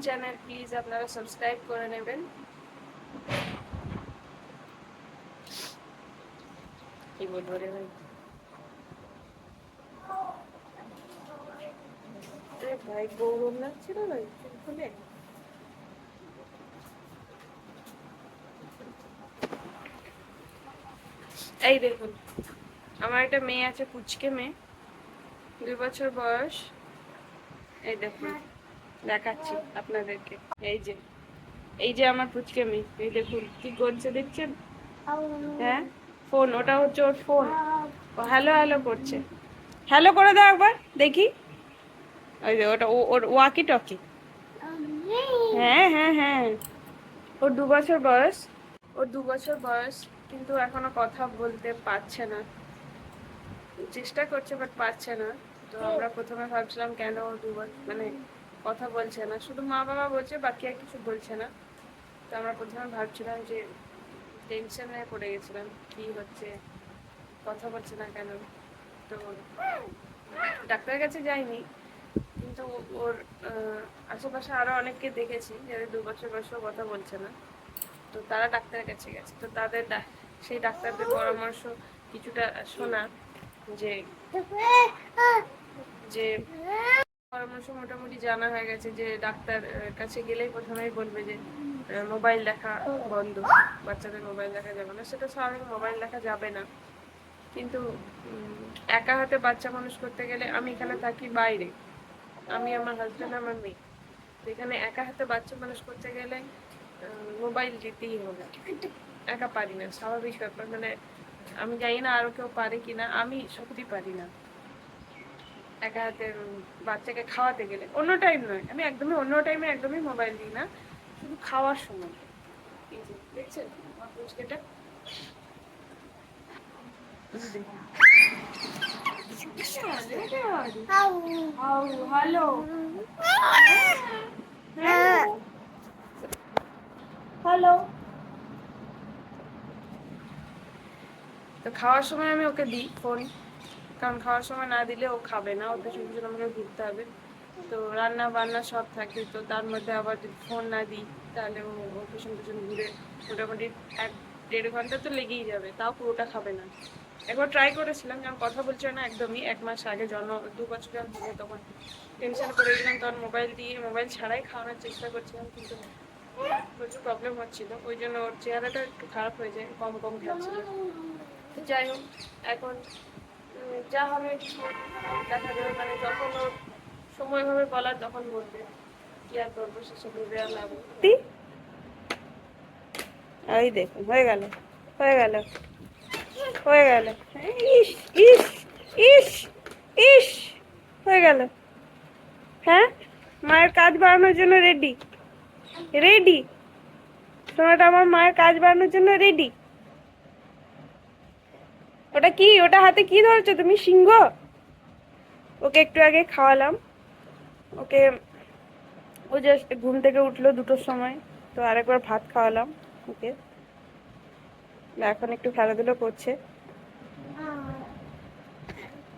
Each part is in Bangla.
চ্যানেল, প্লিজ আপনারা সাবস্ক্রাইব করে নেবেন। কি বলবো রে ভাই, ভাই গৌরব লাগছিল না চুল খুলে। এই দেখুন, আমার একটা মেয়ে আছে, পুচকে মেয়ে, 2 বছর বয়স। এই দেখুন, দেখাচ্ছি আপনাদেরকে। এই যে এই যে আমার পুচকে মেয়ে, এই দেখুন কি করছে দেখছেন? হ্যাঁ, ফোন, ওটা হচ্ছে ওর ফোন। ও হ্যালো হ্যালো করছে। হ্যালো করে দাও একবার দেখি। ওই যে ওটা ওর ওয়াকি টকি। হ্যাঁ হ্যাঁ হ্যাঁ, ওর 2 বছর বয়স। কিন্তু এখনো কথা বলতে পারছে না, চেষ্টা করছে বাট পারছে না। তো আমরা প্রথমে ভাবছিলাম কেন মানে কথা বলছে না, শুধু মা বাবা বলছে, বাকি আর কিছু বলছে না। তো আমরা প্রথমে ভাবছিলাম যে টেনশনে পড়ে গেছিলাম, কি হচ্ছে, কথা বলছে না কেন। তো ডাক্তারের কাছে যাইনি, কিন্তু ওর আশেপাশে আরো অনেককে দেখেছি যাদের 2 বছর বয়সেও কথা বলছে না। তো তারা ডাক্তারের কাছে গেছে, তো তাদের সেই ডাক্তারদের পরামর্শ কিছুটা শোনা, যে যে পরামর্শ মোটামুটি জানা হয়ে গেছে যে ডাক্তার কাছে গেলেই প্রথমেই বলবে যে মোবাইল দেখা বন্ধ, বাচ্চাদের মোবাইল দেখা যাবে না। সেটা স্বাভাবিক, মোবাইল দেখা যাবে না, কিন্তু একা হাতে বাচ্চা মানুষ করতে গেলে, আমি এখানে থাকি বাইরে, আমি, আমার হাজব্যান্ড, আমার মেয়ে, তো এখানে একা হাতে বাচ্চা মানুষ করতে গেলে মোবাইল দিতেই হবে। একা পারি না, স্বাভাবিক ব্যাপার। মানে আমি জানি না আরো কেউ পারে কিনা, আমি সত্যি পারি না একা হাতে বাচ্চাকে খাওয়াতে গেলে। অন্য টাইম নয়, আমি একদমই অন্য টাইমে একদমই মোবাইল দিই না, শুধু খাওয়ার সময়। দেখছেন আমার পুচকেটা, হ্যালো হ্যালো। তো খাওয়ার সময় আমি ওকে দিই ফোন, কারণ খাওয়ার সময় না দিলে ও খাবে না, ওর পেছন পেছন আমাকে ঘুরতে হবে। তো রান্না বান্না সব থাকে, তো তার মধ্যে আবার যদি ফোন না দিই তাহলে ও ওর পেছন পেছন ঘুরে মোটামুটি 1-1.5 ঘন্টা তো লেগেই যাবে, তাও পুরোটা খাবে না। একবার ট্রাই করেছিলাম, যখন কথা বলছে না একদমই, 1 মাস আগে, 2 বছর যখন হবে, তখন টেনশন করে দিলাম, তখন মোবাইল দিয়ে, মোবাইল ছাড়াই খাওয়ানোর চেষ্টা করছিলাম, কিন্তু প্রচুর প্রবলেম হচ্ছিল, ওই জন্য ওর চেহারাটা একটু খারাপ হয়ে যায়, কম কম খাচ্ছিল। যাই হোক, এখন যা হবে দেখা যাবে, মানে যখন ওর সময় হবে বলার তখন বলবে, কি আর করবো, সেসব ভেবে আর লাভ নেই। ওই দেখুন, হয়ে গেল হয়ে গেল হয়ে গেল। ইস ইস ইস ইস, হয়ে গেল। হ্যাঁ, মায়ের কাজ বাড়ানোর জন্য রেডি, রেডি। সোনাটা আমার মায়ের কাজ বাড়ানোর জন্য রেডি। ওটা কি, ওটা হাতে কি ধরেছো তুমি, সিংহ? ওকে একটু আগে খাওয়ালাম, ওকে, ও জাস্ট ঘুম থেকে উঠলো 2টোর সময়, তো আরেকবার ভাত খাওয়ালাম ওকে, এখন একটু খেলাধুলো করছে।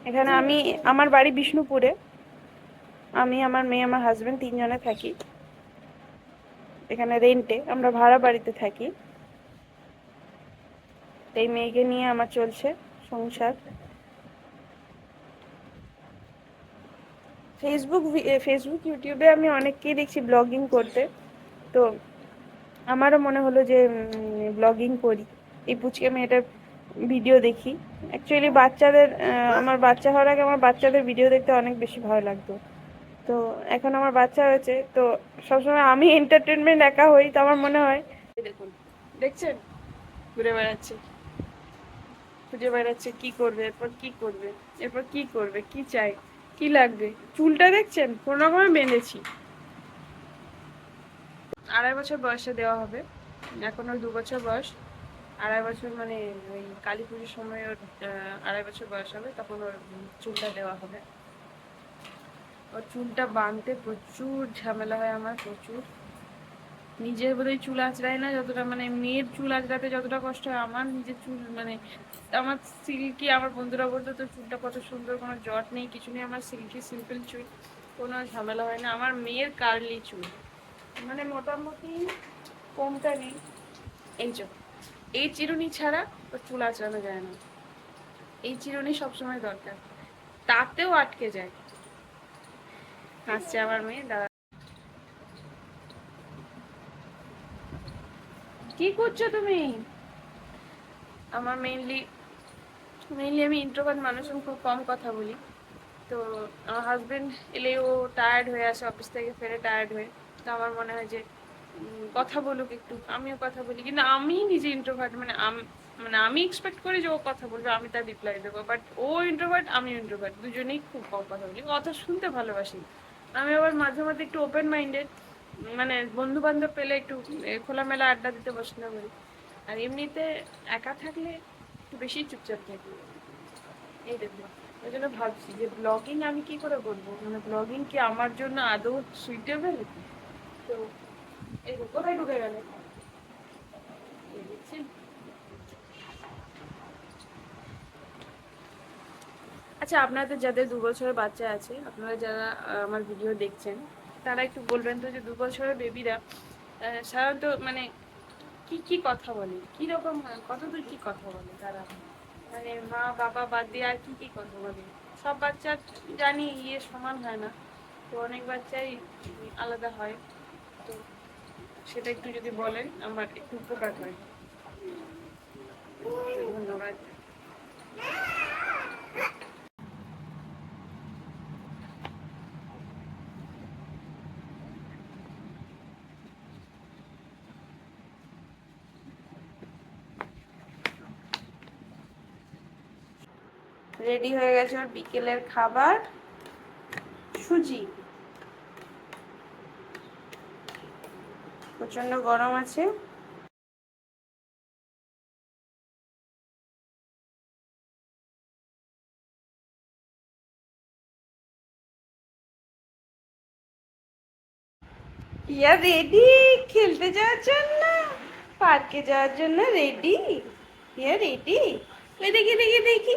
এখানে আমি, আমার বাড়ি বিষ্ণুপুরে, আমি, আমার মেয়ে, আমার হাজবেন্ড 3 জনে থাকি এখানে রেন্টে, আমরা ভাড়া বাড়িতে থাকি। এই মেয়েকে নিয়ে আমার চলছে সংসার। ফেসবুক ইউটিউবে আমি অনেককেই দেখছি ব্লগিং করতে, তো আমারও মনে হলো যে ব্লগিং করি। এই পুচকে মেয়েটার ভিডিও দেখি, অ্যাকচুয়ালি বাচ্চাদের, আমার বাচ্চা হওয়ার আগে আমার বাচ্চাদের ভিডিও দেখতে অনেক বেশি ভালো লাগতো। তো এখন আমার বাচ্চা হয়েছে, তো সবসময় আমি এন্টারটেনমেন্ট একা হই, তো আমার মনে হয়, দেখুন দেখছেন, ঘুরে বেড়াচ্ছে, খুঁজে বেড়াচ্ছে কি করবে, এরপর কি করবে, এরপর কি করবে, কি চাই, কি লাগবে। চুলটা দেখছেন কোনো রকমে বেঁধেছি, 2.5 বছর বয়সে দেওয়া হবে, এখন ওর 2 বছর বয়স। 2.5 বছর মানে ওই কালী পুজোর সময় ওর 2.5 বছর বয়স হবে, তখন ওর চুলটা দেওয়া হবে। ওর চুলটা বাঁধতে প্রচুর ঝামেলা হয় আমার, প্রচুর। নিজের বোধহয় চুল আঁচড়াই না যতটা, মানে মেয়ের চুল আঁচড়াতে যতটা কষ্ট হয়, আমার নিজের চুল, মানে আমার সিল্কি, আমার বন্ধুরা বলতো তোর চুলটা কত সুন্দর, কোনো জট নেই, কিছু নেই, আমার সিল্কি সিম্পল চুল, কোনো ঝামেলা হয় না। আমার মেয়ের কার্লি চুল, মানে মোটামুটি কমটা নেই। এই যে এই চিরুনি ছাড়া ওর চুল আঁচড়ানো যায় না, এই চিরুনি সবসময় দরকার, তাতেও আটকে যায়। হাসছে আমার মেয়ে, দাঁড়া। কি করছো তুমি? আমার মেইনলি মেইনলি আমি ইন্ট্রোভার্ট মানুষ, আমি খুব কম কথা বলি। তো আমার হাজবেন্ড এলে ও টায়ার্ড হয়ে আসে, অফিস থেকে ফেরে টায়ার্ড হয়ে। তো আমার মনে হয় যে কথা বলুক একটু, আমিও কথা বলি। কিন্তু আমি নিজে ইন্ট্রোভার্ট, মানে আমি এক্সপেক্ট করি যে ও কথা বলবে, আমি তার রিপ্লাই দেবো। বাট ও ইন্ট্রোভার্ট, আমি ইন্ট্রোভার্ট, দুজনেই খুব কম কথা বলি, কথা শুনতে ভালোবাসি। আমি আবার মাঝে মাঝে একটু ওপেন মাইন্ডেড, মানে বন্ধু বান্ধব পেলে একটু খোলামেলা আড্ডা দিতে পছন্দ করি। আর এমনিতে একা থাকলে একটু বেশি চুপচাপ থাকি। এই দেখবো, ওই জন্য ভাবছি যে ব্লগিং আমি কি করে করবো, মানে ব্লগিং কি আমার জন্য আদৌ সুইটেবল? তো এই কোথায় ঢুকে গেলে? আচ্ছা, আপনাদের যাদের 2 বছরের বাচ্চা আছে, আপনারা যারা আমার ভিডিও দেখছেন, তারা একটু বলবেন তো যে 2 বছরের বেবিরা সাধারণত মানে কি কি কথা বলে, কিরকম কতদূর কি কথা বলে তারা, মানে মা বাবা বাদ দিয়ে আর কি কি কথা বলে? সব বাচ্চার জানি সমান হয় না, তো অনেক বাচ্চাই আলাদা হয়। তো সেটা একটু যদি বলেন আমার একটু উপকার হয়। ধন্যবাদ। রেডি হয়ে গেছে ওর বিকেলের খাবার, সুজি। প্রচন্ড গরম আছে। ইয়া রেডি খেলতে যাওয়ার জন্য, পার্কে যাওয়ার জন্য রেডি। ইয়া রেডি। ওই দেখি দেখি দেখি,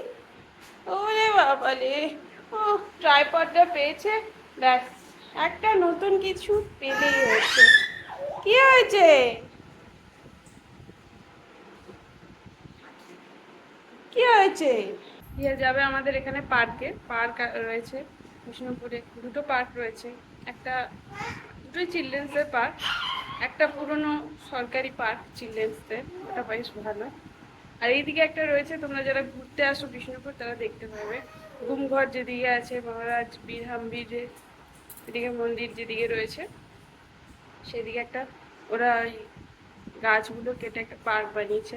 ওরে বাবা রে, ও ট্রাইপডটা পেয়েছে, ব্যাস একটা নতুন কিছু পেলেই হয়েছে। কি হয়েছে? কি হয়েছে? ইয়ে যাবে আমাদের এখানে পার্কে, পার্ক রয়েছে বিষ্ণুপুরে, দুটো পার্ক রয়েছে। একটা, দুটোই চিলড্রেন্সের পার্ক। একটা পুরনো সরকারি পার্ক চিলড্রেন্সদের, ওটা বেশ ভালো। আর এইদিকে একটা রয়েছে, তোমরা যারা ঘুরতে আসো বিষ্ণুপুর তারা দেখতে পাবে, গুমঘর যেদিকে আছে, মহারাজ বীরহাম্বীরের এদিকে মন্দির যেদিকে রয়েছে, সেদিকে একটা ওরা ওই গাছগুলো কেটে একটা পার্ক বানিয়েছে,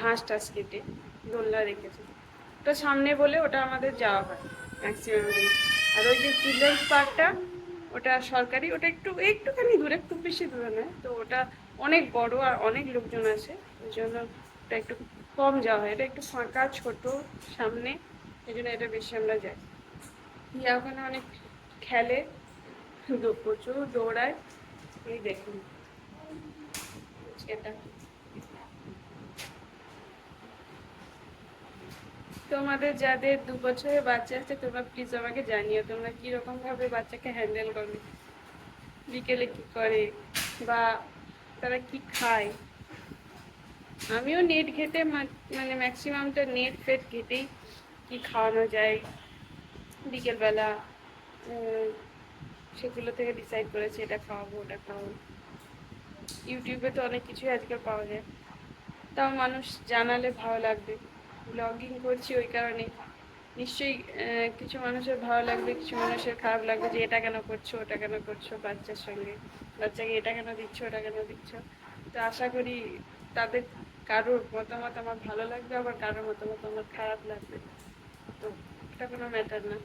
ঘাস টাস কেটে দোলনা রেখেছে। ওটা সামনে বলে ওটা আমাদের যাওয়া হয় ম্যাক্সিমাম দিন। আর ওই যে চিলড্রেন্স পার্কটা, ওটা সরকারি, ওটা একটু একটুখানি দূরে, খুব বেশি দূরে নয়। তো ওটা অনেক বড় আর অনেক লোকজন আছে, ওই জন্য ওটা একটু কম যাওয়া হয়। এটা একটু ফাঁকা ছোট সামনে, এই জন্য এটা বেশি আমরা যাই। ইয়া ওখানে অনেক খেলে, প্রচুর দৌড়ায়। এই দেখুন এটা। তোমাদের যাদের 2 বছরের বাচ্চা আছে, তোমরা প্লিজ আমাকে জানিও তোমরা কিরকম ভাবে বাচ্চাকে হ্যান্ডেল করবে, বিকেলে কি করে বা তারা কি খায়। আমিও নেট ঘেটে মানে ম্যাক্সিমামটা নেট ফেট ঘেটেই কি খাওয়ানো যায় বিকেলবেলা, সেগুলো থেকে ডিসাইড করেছি এটা খাওয়াবো ওটা খাওয়াবো। ইউটিউবে তো অনেক কিছুই আজকাল পাওয়া যায়, তাও মানুষ জানালে ভালো লাগবে। ব্লগিং করছি ওই কারণে, নিশ্চয়ই কিছু মানুষের ভালো লাগবে, কিছু মানুষের খারাপ লাগবে যে এটা কেন করছো ওটা কেন করছো বাচ্চার সঙ্গে, বাচ্চাকে এটা কেন দিচ্ছ ওটা কেন দিচ্ছ। তো আশা করি তাদের কারোর মতামত আমার ভালো লাগবে, আবার কারোর মতামত আমার খারাপ লাগবে। তো এটা কোনো ম্যাটার না,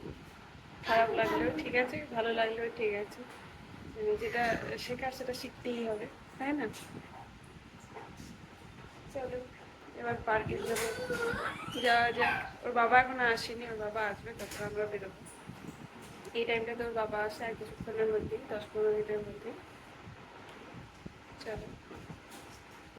খারাপ লাগলেও ঠিক আছে, ভালো লাগলেও ঠিক আছে, যেটা শেখার সেটা শিখতেই হবে, তাই না? চলো এবার পার্কে যাবো, যাওয়া যাক। ওর বাবা এখনো আসেনি, ওর বাবা আসবে তারপর আমরা বেরোবো। এই টাইমটাতে ওর বাবা আসে আর কিছুক্ষণের মধ্যেই, 10-15 মিনিটের মধ্যে। চলো।